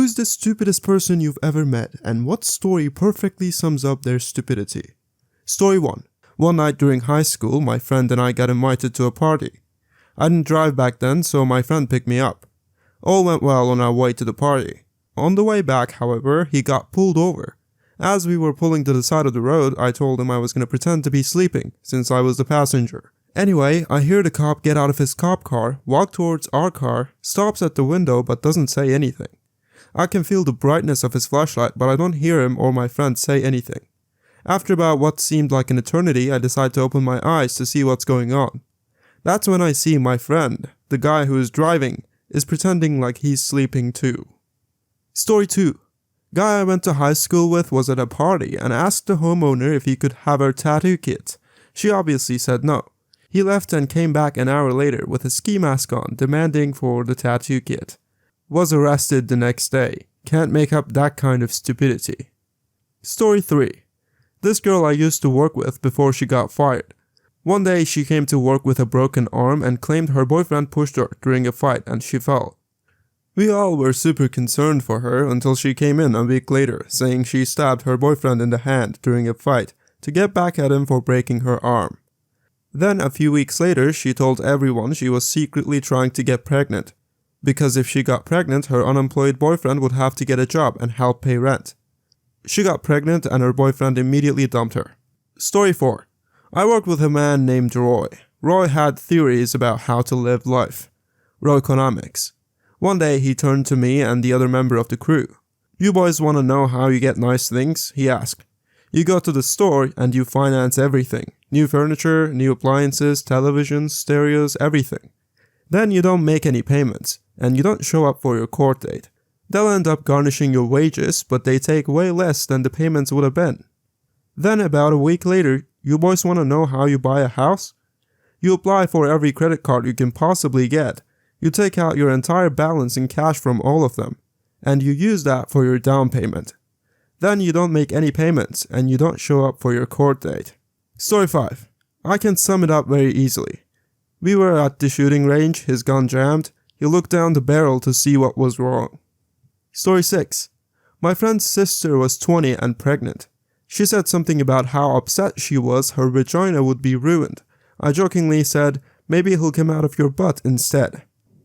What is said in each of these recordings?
Who's the stupidest person you've ever met, and what story perfectly sums up their stupidity? Story 1. One night during high school, my friend and I got invited to a party. I didn't drive back then, so my friend picked me up. All went well on our way to the party. On the way back, however, he got pulled over. As we were pulling to the side of the road, I told him I was going to pretend to be sleeping, since I was the passenger. Anyway, I hear the cop get out of his cop car, walk towards our car, stops at the window but doesn't say anything. I can feel the brightness of his flashlight, but I don't hear him or my friend say anything. After about what seemed like an eternity, I decide to open my eyes to see what's going on. That's when I see my friend, the guy who is driving, is pretending like he's sleeping too. Story 2. Guy I went to high school with was at a party and asked the homeowner if he could have her tattoo kit. She obviously said no. He left and came back an hour later with a ski mask on, demanding for the tattoo kit. Was arrested the next day. Can't make up that kind of stupidity. Story 3. This girl I used to work with before she got fired. One day she came to work with a broken arm and claimed her boyfriend pushed her during a fight and she fell. We all were super concerned for her until she came in a week later saying she stabbed her boyfriend in the hand during a fight to get back at him for breaking her arm. Then a few weeks later she told everyone she was secretly trying to get pregnant, because if she got pregnant her unemployed boyfriend would have to get a job and help pay rent. She got pregnant and her boyfriend immediately dumped her. Story 4. I worked with a man named Roy. Roy had theories about how to live life. Royconomics. One day he turned to me and the other member of the crew. "You boys want to know how you get nice things?" he asked. "You go to the store and you finance everything. New furniture, new appliances, televisions, stereos, everything. Then you don't make any payments, and you don't show up for your court date. They'll end up garnishing your wages, but they take way less than the payments would have been. Then about a week later, you boys want to know how you buy a house? You apply for every credit card you can possibly get. You take out your entire balance in cash from all of them, and you use that for your down payment. Then you don't make any payments, and you don't show up for your court date." Story 5. I can sum it up very easily. We were at the shooting range, his gun jammed. He looked down the barrel to see what was wrong. Story 6. My friend's sister was 20 and pregnant. She said something about how upset she was her vagina would be ruined. I jokingly said, "Maybe he'll come out of your butt instead."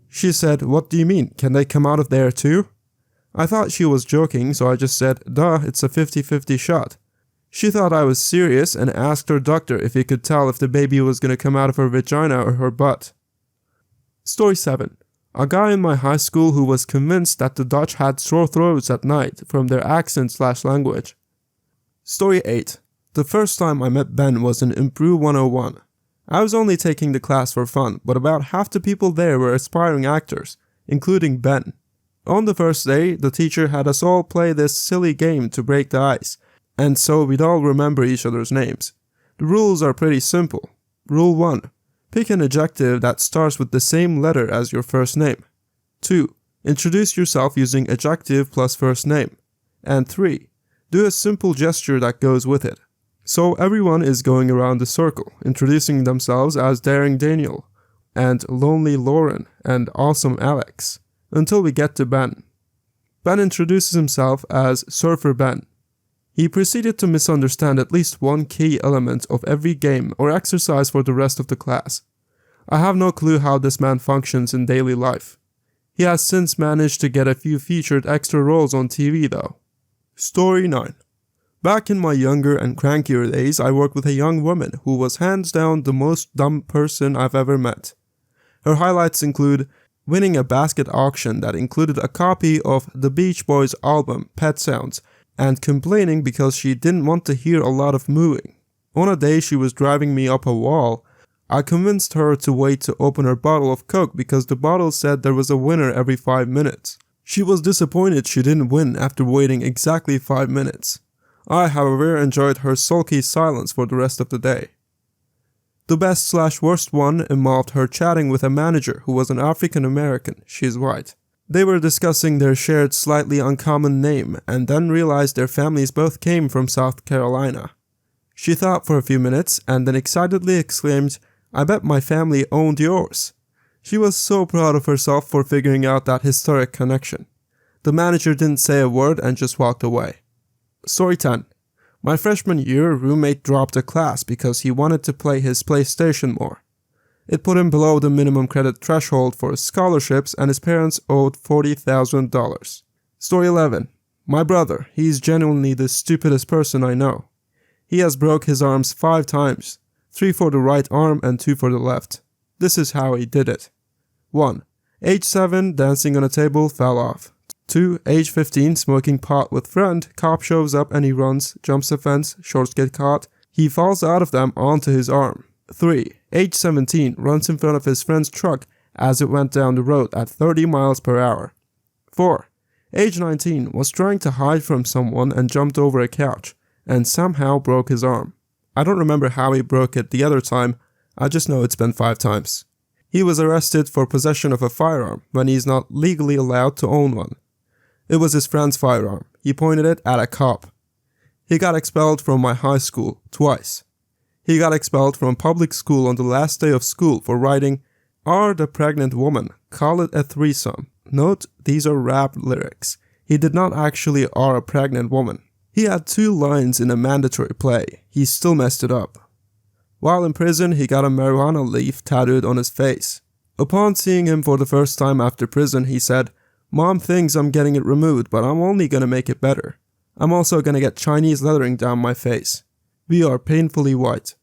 She said, "What do you mean? Can they come out of there too?" I thought she was joking, so I just said, "Duh, it's a 50-50 shot." She thought I was serious and asked her doctor if he could tell if the baby was gonna come out of her vagina or her butt. Story 7. A guy in my high school who was convinced that the Dutch had sore throats at night from their accent/language. Story 8. The first time I met Ben was in Improve 101. I was only taking the class for fun, but about half the people there were aspiring actors, including Ben. On the first day, the teacher had us all play this silly game to break the ice, and so we'd all remember each other's names. The rules are pretty simple. Rule 1. Pick an adjective that starts with the same letter as your first name. 2. Introduce yourself using adjective plus first name. And 3. Do a simple gesture that goes with it. So everyone is going around the circle, introducing themselves as Daring Daniel, and Lonely Lauren, and Awesome Alex, until we get to Ben. Ben introduces himself as Surfer Ben. He proceeded to misunderstand at least one key element of every game or exercise for the rest of the class. I have no clue how this man functions in daily life. He has since managed to get a few featured extra roles on TV though. Story 9. Back in my younger and crankier days, I worked with a young woman who was hands down the most dumb person I've ever met. Her highlights include winning a basket auction that included a copy of the Beach Boys album Pet Sounds, and complaining because she didn't want to hear a lot of mooing. On a day she was driving me up a wall, I convinced her to wait to open her bottle of Coke because the bottle said there was a winner every 5 minutes. She was disappointed she didn't win after waiting exactly 5 minutes. I, however, enjoyed her sulky silence for the rest of the day. The best/worst one involved her chatting with a manager who was an African American. She's white. They were discussing their shared slightly uncommon name and then realized their families both came from South Carolina. She thought for a few minutes and then excitedly exclaimed, "I bet my family owned yours." She was so proud of herself for figuring out that historic connection. The manager didn't say a word and just walked away. Story 10. My freshman year, a roommate dropped a class because he wanted to play his PlayStation more. It put him below the minimum credit threshold for scholarships and his parents owed $40,000. Story 11. My brother, he's genuinely the stupidest person I know. He has broke his arms 5 times, 3 for the right arm and 2 for the left. This is how he did it. 1. Age 7, dancing on a table, fell off. 2. Age 15, smoking pot with friend, cop shows up and he runs, jumps a fence, shorts get caught, he falls out of them onto his arm. 3. Age 17, runs in front of his friend's truck as it went down the road at 30 miles per hour. 4. Age 19, was trying to hide from someone and jumped over a couch, and somehow broke his arm. I don't remember how he broke it the other time, I just know it's been 5 times. He was arrested for possession of a firearm when he's not legally allowed to own one. It was his friend's firearm. He pointed it at a cop. He got expelled from my high school twice. He got expelled from public school on the last day of school for writing, "Are the pregnant woman, call it a threesome." Note, these are rap lyrics. He did not actually "are a pregnant woman." He had 2 lines in a mandatory play. He still messed it up. While in prison, he got a marijuana leaf tattooed on his face. Upon seeing him for the first time after prison, he said, "Mom thinks I'm getting it removed, but I'm only gonna make it better. I'm also gonna get Chinese lettering down my face. We are painfully white."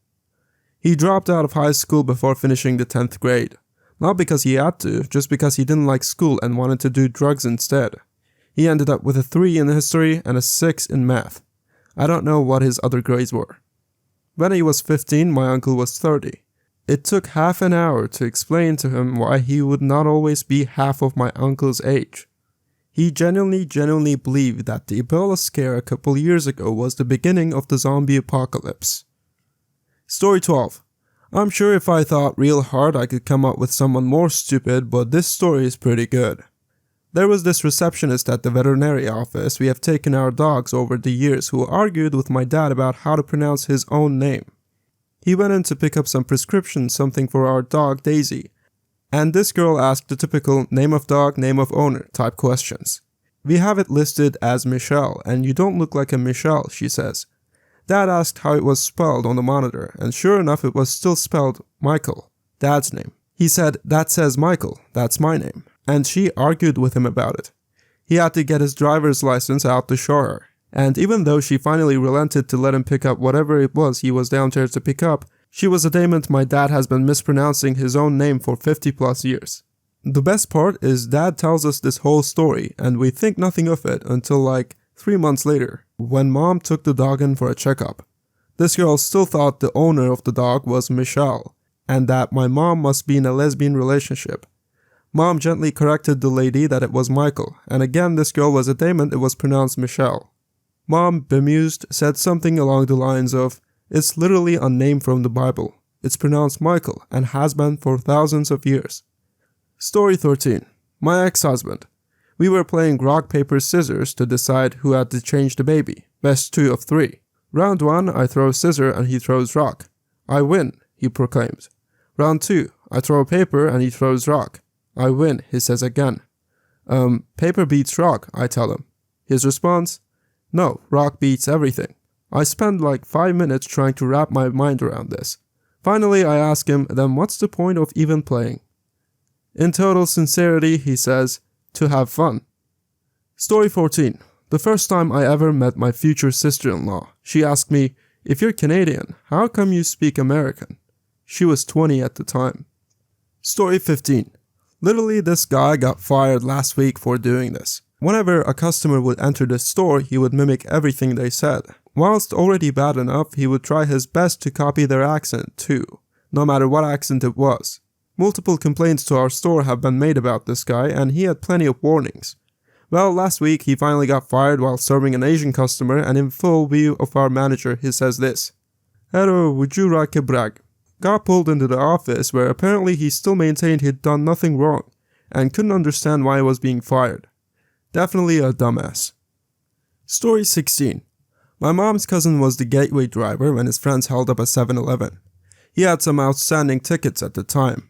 He dropped out of high school before finishing the 10th grade. Not because he had to, just because he didn't like school and wanted to do drugs instead. He ended up with a 3 in history and a 6 in math. I don't know what his other grades were. When he was 15, my uncle was 30. It took half an hour to explain to him why he would not always be half of my uncle's age. He genuinely believed that the Ebola scare a couple years ago was the beginning of the zombie apocalypse. Story 12. I'm sure if I thought real hard I could come up with someone more stupid, but this story is pretty good. There was this receptionist at the veterinary office we have taken our dogs over the years who argued with my dad about how to pronounce his own name. He went in to pick up some prescription, something for our dog Daisy, and this girl asked the typical name of dog, name of owner type questions. We have it listed as Michelle, and you don't look like a Michelle, she says. Dad asked how it was spelled on the monitor, and sure enough it was still spelled Michael, Dad's name. He said, "That says Michael, that's my name," and she argued with him about it. He had to get his driver's license out to show her, and even though she finally relented to let him pick up whatever it was he was down there to pick up, she was adamant my dad has been mispronouncing his own name for 50 plus years. The best part is Dad tells us this whole story, and we think nothing of it until like 3 months later, when Mom took the dog in for a checkup. This girl still thought the owner of the dog was Michelle, and that my mom must be in a lesbian relationship. Mom gently corrected the lady that it was Michael, and again this girl was adamant it was pronounced Michelle. Mom, bemused, said something along the lines of, "It's literally a name from the Bible. It's pronounced Michael and has been for thousands of years." Story 13. My ex-husband. We were playing rock, paper, scissors to decide who had to change the baby. Best 2 of 3. Round 1, I throw scissor and he throws rock. I win, he proclaims. Round 2, I throw paper and he throws rock. I win, he says again. Paper beats rock, I tell him. His response, "No, rock beats everything." I spend like 5 minutes trying to wrap my mind around this. Finally, I ask him, then what's the point of even playing? In total sincerity, he says, "To have fun." Story 14. The first time I ever met my future sister-in-law, she asked me, "If you're Canadian, how come you speak American?" She was 20 at the time. Story 15. Literally, this guy got fired last week for doing this. Whenever a customer would enter the store, he would mimic everything they said. Whilst already bad enough, he would try his best to copy their accent too, no matter what accent it was. Multiple complaints to our store have been made about this guy, and he had plenty of warnings. Well, last week he finally got fired while serving an Asian customer, and in full view of our manager, he says this: "Hello, would you like a brag?" Got pulled into the office where apparently he still maintained he'd done nothing wrong, and couldn't understand why he was being fired. Definitely a dumbass. Story 16. My mom's cousin was the gateway driver when his friends held up a 7-Eleven. He had some outstanding tickets at the time.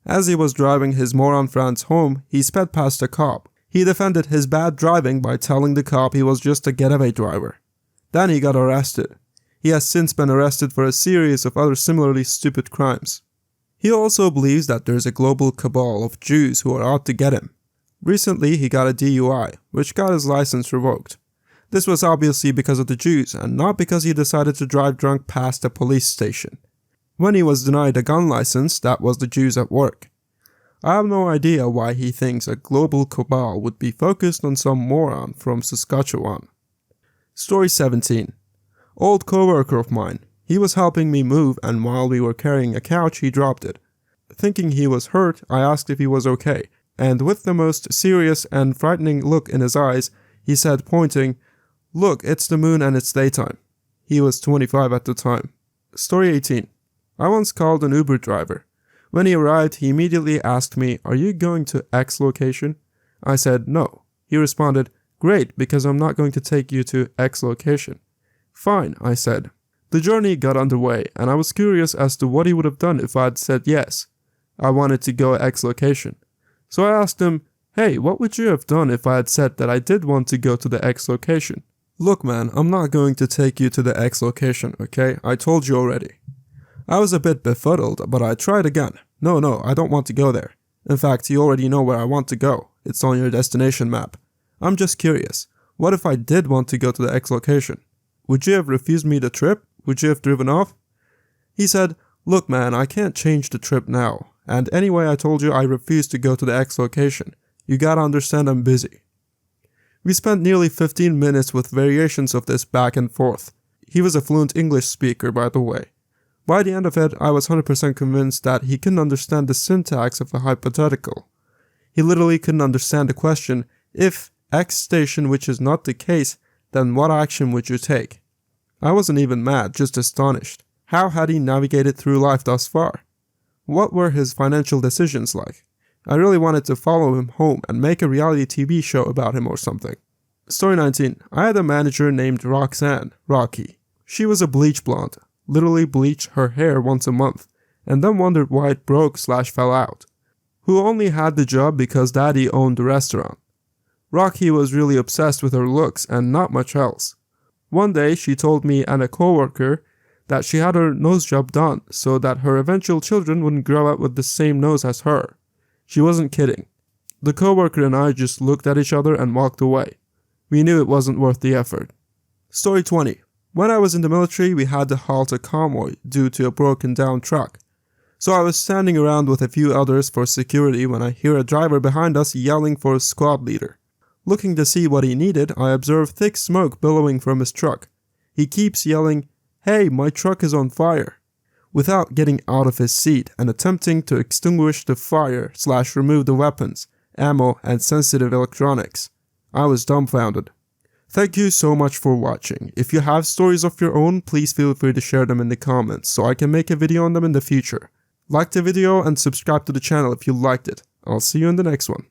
As he was driving his moron friends home, he sped past a cop. He defended his bad driving by telling the cop he was just a getaway driver. Then he got arrested. He has since been arrested for a series of other similarly stupid crimes. He also believes that there's a global cabal of Jews who are out to get him. Recently, he got a DUI, which got his license revoked. This was obviously because of the Jews, and not because he decided to drive drunk past a police station. When he was denied a gun license, that was the Jews at work. I have no idea why he thinks a global cabal would be focused on some moron from Saskatchewan. Story 17. Old coworker of mine. He was helping me move, and while we were carrying a couch, he dropped it. Thinking he was hurt, I asked if he was okay, and with the most serious and frightening look in his eyes, he said, pointing, "Look, it's the moon and it's daytime." He was 25 at the time. Story 18. I once called an Uber driver. When he arrived, he immediately asked me, "Are you going to X location?" I said, "No." He responded, "Great, because I'm not going to take you to X location." "Fine," I said. The journey got underway, and I was curious as to what he would have done if I had said yes. I wanted to go X location. So I asked him, "Hey, what would you have done if I had said that I did want to go to the X location?" "Look man, I'm not going to take you to the X location, okay? I told you already." I was a bit befuddled, but I tried again. No, I don't want to go there. In fact, you already know where I want to go. It's on your destination map. I'm just curious. What if I did want to go to the X location? Would you have refused me the trip? Would you have driven off? He said, "Look man, I can't change the trip now. And anyway, I told you I refused to go to the X location. You gotta understand I'm busy." We spent nearly 15 minutes with variations of this back and forth. He was a fluent English speaker, by the way. By the end of it, I was 100% convinced that he couldn't understand the syntax of the hypothetical. He literally couldn't understand the question, if X station, which is not the case, then what action would you take? I wasn't even mad, just astonished. How had he navigated through life thus far? What were his financial decisions like? I really wanted to follow him home and make a reality TV show about him or something. Story 19. I had a manager named Roxanne, Rocky. She was a bleach blonde. Literally bleached her hair once a month, and then wondered why it broke/fell out. Who only had the job because daddy owned the restaurant. Rocky was really obsessed with her looks and not much else. One day she told me and a coworker that she had her nose job done so that her eventual children wouldn't grow up with the same nose as her. She wasn't kidding. The coworker and I just looked at each other and walked away. We knew it wasn't worth the effort. Story 20. When I was in the military, we had to halt a convoy due to a broken down truck. So I was standing around with a few others for security when I hear a driver behind us yelling for a squad leader. Looking to see what he needed, I observe thick smoke billowing from his truck. He keeps yelling, "Hey, my truck is on fire," without getting out of his seat and attempting to extinguish the fire/remove the weapons, ammo, and sensitive electronics. I was dumbfounded. Thank you so much for watching. If you have stories of your own, please feel free to share them in the comments so I can make a video on them in the future. Like the video and subscribe to the channel if you liked it. I'll see you in the next one.